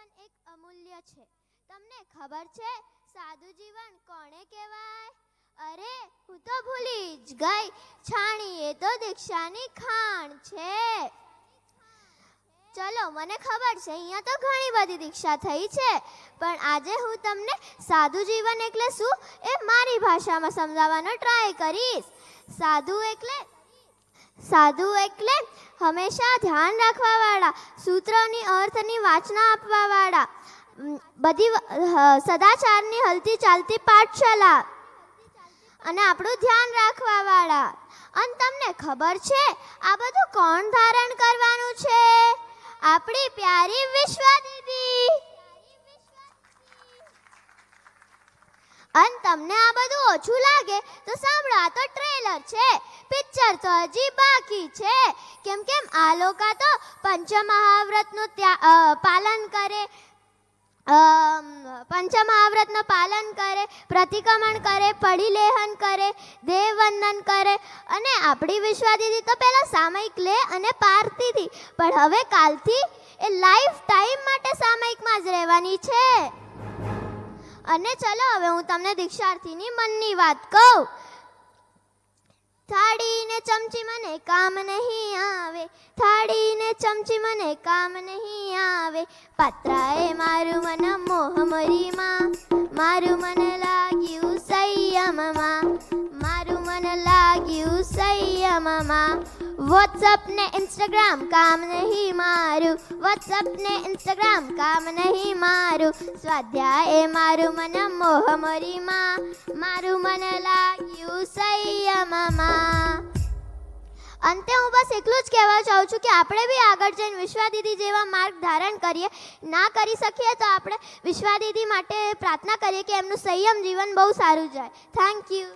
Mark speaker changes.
Speaker 1: જીવન એક અમૂલ્ય છે. તમને ખબર છે સાદું જીવન કોને કહેવાય? અરે હું તો ભૂલી જ ગઈ. છાણી એ તો દીક્ષાની ખાણ છે. ચલો મને ખબર છે અહીંયા તો ઘણી બધી દીક્ષા થઈ છે, પણ આજે હું તમને સાદું જીવન એટલે શું એ મારી ભાષામાં સમજાવવાનો ટ્રાય કરીશ. સાધુ એટલે હંમેશા ધ્યાન રાખવાવાળા, સૂત્રોની અર્થની વાચના આપવાવાળા, બધી સદાચારની હલતી ચાલતી પાઠશાલા અને આપણું ધ્યાન રાખવાવાળા. અને તમને ખબર છે આ બધું કોણ ધારણ કરવાનું છે? આપણી પ્યારી વિશ્વા દીદી. અને તમને આ બધું ઓછું લાગે તો સાંભળો, આ તો ટ્રેલર છે. પિક્ચર તો હજી બાકી છે. કેમ આ લોકો તો પંચમહાવ્રતનું પાલન કરે, પંચમહાવ્રતનું પાલન કરે, પ્રતિક્રમણ કરે, પડીલેહન કરે, દેવવંદન કરે. અને આપણી વિશ્વા દીદી તો પહેલાં સામયિક લે અને પારતી હતી, પણ હવે કાલથી એ લાઈફ ટાઈમ માટે સામયિકમાં જ રહેવાની છે. અને ચલો હવે હું તમને દીક્ષાર્થીની મનની વાત કહું. થાળી ને ચમચી મને કામ નહીં આવે, થાળી ને ચમચી મને કામ નહીં આવે. પતરાએ મારું મન મોહ મરીમાં, મારું મન લાગ્યું સંયમમાં, મારું મન લાગ્યું સંયમમાં. વોટ્સઅપ ને ઇન્સ્ટાગ્રામ કામ નહીં મારું, વોટ્સઅપ ને ઇન્સ્ટાગ્રામ કામ નહીં મારું. સ્વાધ્યાય મારું મન મોહ મરીમાં, મારું મન લાગ્યું સંયમમાં. અંતે હું બસ એટલું જ કહેવા ચાહું છું કે આપણે બી આગળ જઈને વિશ્વા દીદી જેવા માર્ગ ધારણ કરીએ. ના કરી શકીએ તો આપણે વિશ્વા દીદી માટે પ્રાર્થના કરીએ કે એમનું સંયમ જીવન બહુ સારું જાય. Thank you.